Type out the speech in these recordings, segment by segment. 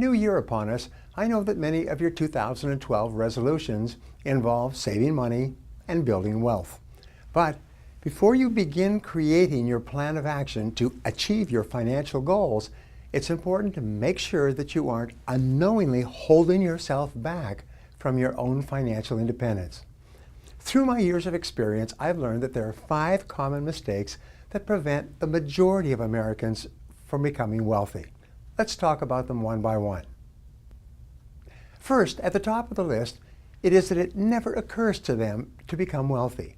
New year upon us, I know that many of your 2012 resolutions involve saving money and building wealth. But before you begin creating your plan of action to achieve your financial goals, it's important to make sure that you aren't unknowingly holding yourself back from your own financial independence. Through my years of experience, I've learned that there are 5 common mistakes that prevent the majority of Americans from becoming wealthy. Let's talk about them one by one. First, at the top of the list, it is that it never occurs to them to become wealthy.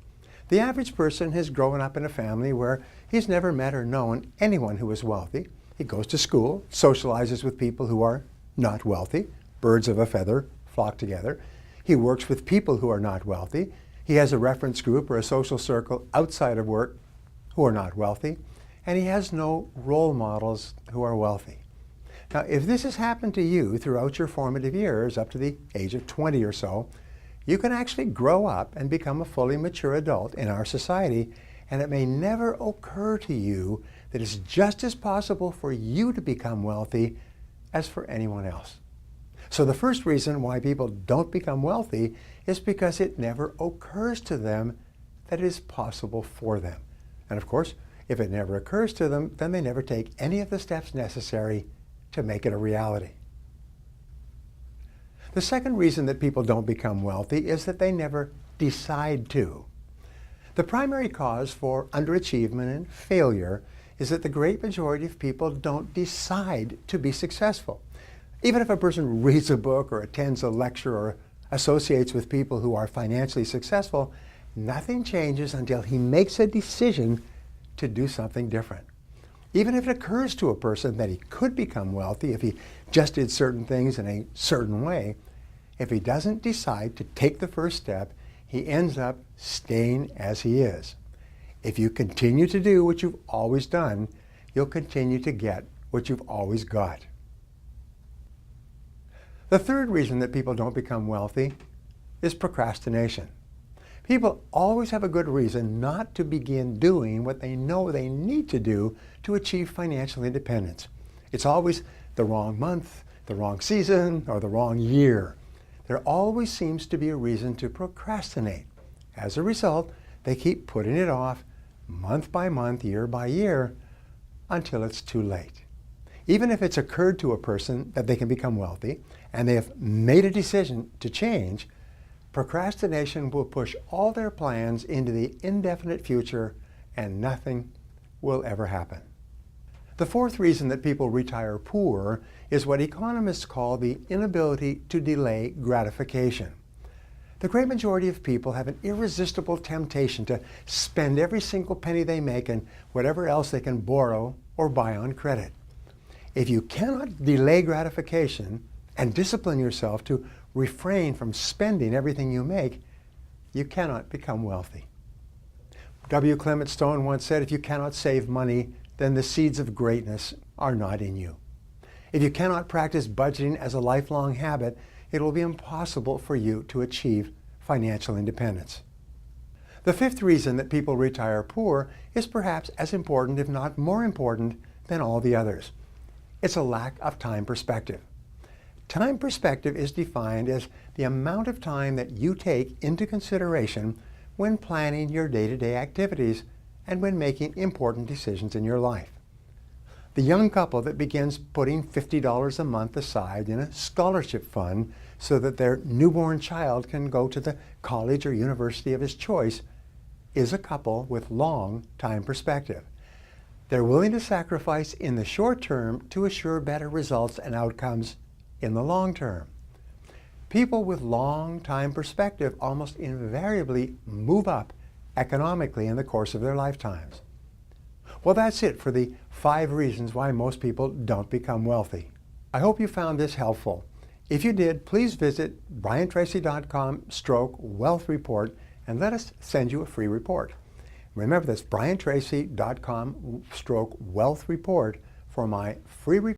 The average person has grown up in a family where he's never met or known anyone who is wealthy. He goes to school, socializes with people who are not wealthy. Birds of a feather flock together. He works with people who are not wealthy. He has a reference group or a social circle outside of work who are not wealthy. And he has no role models who are wealthy. Now, if this has happened to you throughout your formative years, up to the age of 20 or so, you can actually grow up and become a fully mature adult in our society, and it may never occur to you that it's just as possible for you to become wealthy as for anyone else. So the first reason why people don't become wealthy is because it never occurs to them that it is possible for them. And of course, if it never occurs to them, then they never take any of the steps necessary to make it a reality. The second reason that people don't become wealthy is that they never decide to. The primary cause for underachievement and failure is that the great majority of people don't decide to be successful. Even if a person reads a book or attends a lecture or associates with people who are financially successful, nothing changes until he makes a decision to do something different. Even if it occurs to a person that he could become wealthy if he just did certain things in a certain way, if he doesn't decide to take the first step, he ends up staying as he is. If you continue to do what you've always done, you'll continue to get what you've always got. The third reason that people don't become wealthy is procrastination. People always have a good reason not to begin doing what they know they need to do to achieve financial independence. It's always the wrong month, the wrong season, or the wrong year. There always seems to be a reason to procrastinate. As a result, they keep putting it off month by month, year by year, until it's too late. Even if it's occurred to a person that they can become wealthy and they have made a decision to change, procrastination will push all their plans into the indefinite future and nothing will ever happen. The fourth reason that people retire poor is what economists call the inability to delay gratification. The great majority of people have an irresistible temptation to spend every single penny they make and whatever else they can borrow or buy on credit. If you cannot delay gratification and discipline yourself to refrain from spending everything you make, you cannot become wealthy. W. Clement Stone once said, if you cannot save money, then the seeds of greatness are not in you. If you cannot practice budgeting as a lifelong habit, it will be impossible for you to achieve financial independence. The fifth reason that people retire poor is perhaps as important, if not more important, than all the others. It's a lack of time perspective. Time perspective is defined as the amount of time that you take into consideration when planning your day-to-day activities and when making important decisions in your life. The young couple that begins putting $50 a month aside in a scholarship fund so that their newborn child can go to the college or university of his choice is a couple with long time perspective. They're willing to sacrifice in the short term to assure better results and outcomes in the long term. People with long time perspective almost invariably move up economically in the course of their lifetimes. Well, that's it for the 5 reasons why most people don't become wealthy. I hope you found this helpful. If you did, please visit briantracy.com/wealth report and let us send you a free report. Remember, that's briantracy.com/wealth report for my free report.